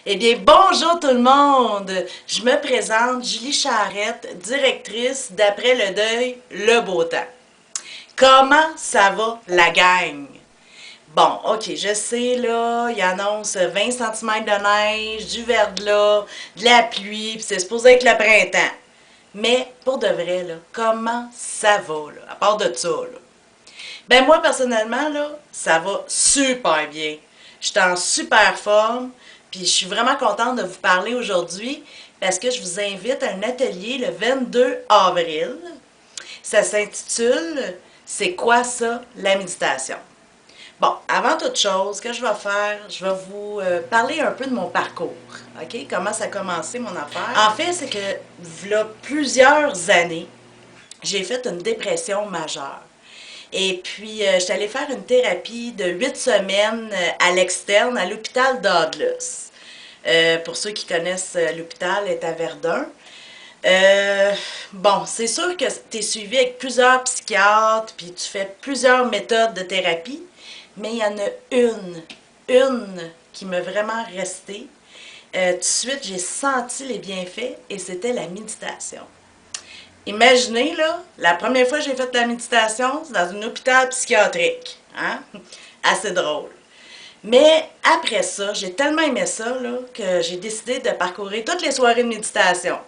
Eh bien, bonjour tout le monde! Je me présente, Julie Charrette, directrice d'Après le deuil, le beau temps. Comment ça va, la gang? Bon, ok, je sais, là, il annonce 20 cm de neige, du verglas, de la pluie, puis c'est supposé être le printemps. Mais, pour de vrai, là, comment ça va, là, à part de ça, là? Ben moi, personnellement, là, ça va super bien. Je suis en super forme, puis je suis vraiment contente de vous parler aujourd'hui parce que je vous invite à un atelier le 22 avril. Ça s'intitule C'est quoi ça, la méditation? Bon, avant toute chose, ce que je vais faire, je vais vous parler un peu de mon parcours. OK? Comment ça a commencé, mon affaire? En fait, c'est que, voilà plusieurs années, j'ai fait une dépression majeure. Et puis, je suis allée faire une thérapie de 8 semaines à l'externe, à l'hôpital d'Adlus. Pour ceux qui connaissent l'hôpital, est à Verdun. Euh, bon, c'est sûr que tu es suivi avec plusieurs psychiatres, puis tu fais plusieurs méthodes de thérapie, mais il y en a une qui m'a vraiment restée. Tout de suite, j'ai senti les bienfaits et c'était la méditation. Imaginez, là, la première fois que j'ai fait de la méditation, c'est dans un hôpital psychiatrique. Hein? Assez drôle. Mais après ça, j'ai tellement aimé ça là, que j'ai décidé de parcourir toutes les soirées de méditation.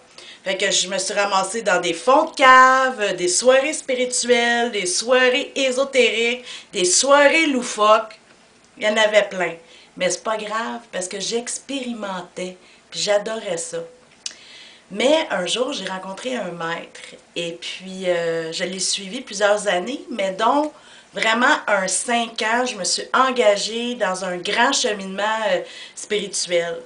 Fait que je me suis ramassée dans des fonds de cave, des soirées spirituelles, des soirées ésotériques, des soirées loufoques. Il y en avait plein. Mais c'est pas grave parce que j'expérimentais, puis j'adorais ça. Mais un jour, j'ai rencontré un maître et puis je l'ai suivi plusieurs années, mais dont vraiment un 5 ans, je me suis engagée dans un grand cheminement spirituel.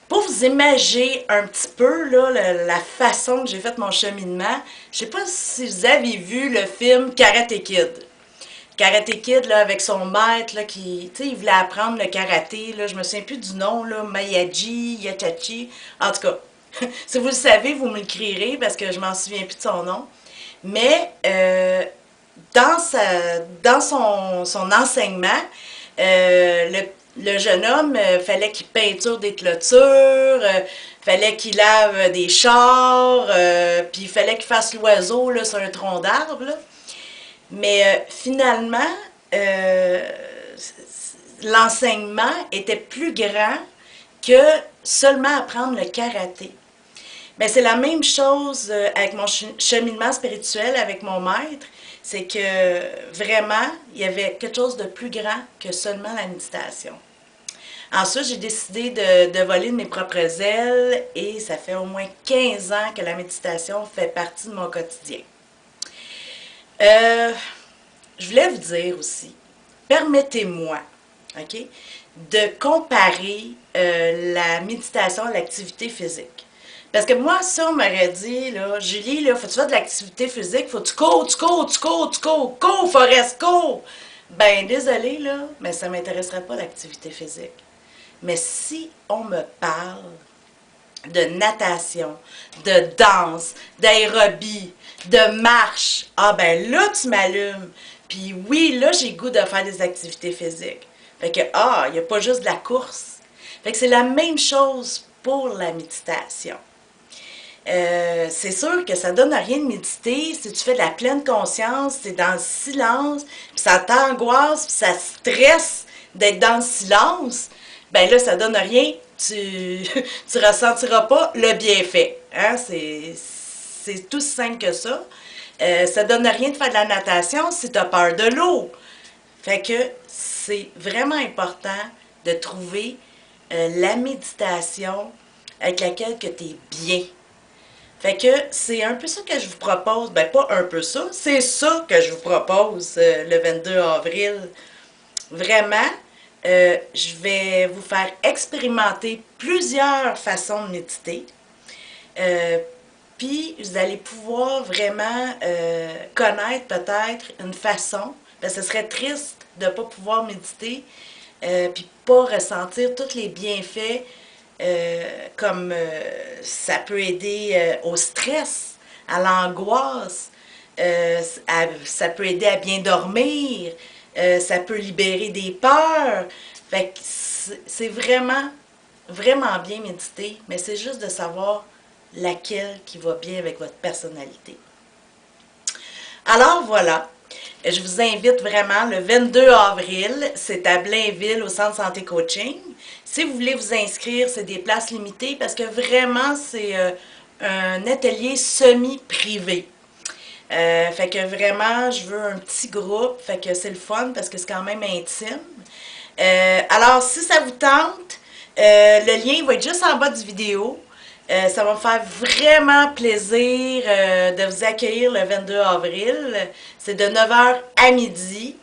Pour vous imaginer un petit peu là, la façon que j'ai fait mon cheminement, je sais pas si vous avez vu le film Karate Kid. Karate Kid, là, avec son maître, là, qui, tu sais, il voulait apprendre le karaté, là, je me souviens plus du nom, là, Mayaji, Yachachi, en tout cas, si vous le savez, vous me le crierez, parce que je m'en souviens plus de son nom, mais dans son enseignement, le jeune homme, fallait qu'il peinture des clôtures, fallait qu'il lave des chars, puis il fallait qu'il fasse l'oiseau là, sur un tronc d'arbre, là. Mais finalement, euh, l'enseignement était plus grand que seulement apprendre le karaté. Mais c'est la même chose avec mon cheminement spirituel, avec mon maître. C'est que vraiment, il y avait quelque chose de plus grand que seulement la méditation. Ensuite, j'ai décidé de voler de mes propres ailes et ça fait au moins 15 ans que la méditation fait partie de mon quotidien. Euh, je voulais vous dire aussi, permettez-moi, OK, de comparer la méditation à l'activité physique. Parce que moi, si on m'aurait dit, là, Julie, là, faut que tu fasses de l'activité physique, faut que tu cours, tu cours, tu cours, tu cours, cours, Forest, cours. Ben, désolé, là, mais ça ne m'intéresserait pas l'activité physique. Mais si on me parle de natation, de danse, d'aérobie, de marche, ah ben là, tu m'allumes. Puis oui, là, j'ai le goût de faire des activités physiques. Fait que, ah, il n'y a pas juste de la course. Fait que c'est la même chose pour la méditation. C'est sûr que ça donne rien de méditer si tu fais de la pleine conscience, tu es dans le silence, puis ça t'angoisse, puis ça stresse d'être dans le silence, ben là, ça donne rien, tu ressentiras pas le bienfait. Hein? C'est tout simple que ça. Ça donne rien de faire de la natation si tu as peur de l'eau. Fait que c'est vraiment important de trouver la méditation avec laquelle tu es bien. Fait que c'est un peu ça que je vous propose. Ben, pas un peu ça, c'est ça que je vous propose le 22 avril. Vraiment, je vais vous faire expérimenter plusieurs façons de méditer. Euh, Puis, vous allez pouvoir vraiment connaître peut-être une façon. Parce que ce serait triste de ne pas pouvoir méditer, puis pas ressentir tous les bienfaits, comme ça peut aider au stress, à l'angoisse, ça peut aider à bien dormir, ça peut libérer des peurs. Fait que c'est vraiment vraiment bien méditer, mais c'est juste de savoir laquelle qui va bien avec votre personnalité. Alors voilà, je vous invite vraiment le 22 avril, c'est à Blainville au Centre Santé Coaching. Si vous voulez vous inscrire, c'est des places limitées parce que vraiment c'est un atelier semi-privé. Fait que vraiment, je veux un petit groupe, fait que c'est le fun parce que c'est quand même intime. Alors, si ça vous tente, le lien va être juste en bas du vidéo. Ça va me faire vraiment plaisir de vous accueillir le 22 avril. C'est de 9 h à midi.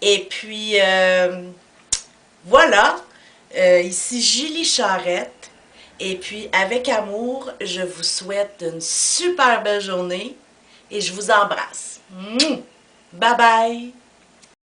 Et puis, voilà. Ici Julie Charrette. Et puis, avec amour, je vous souhaite une super belle journée et je vous embrasse. Bye bye!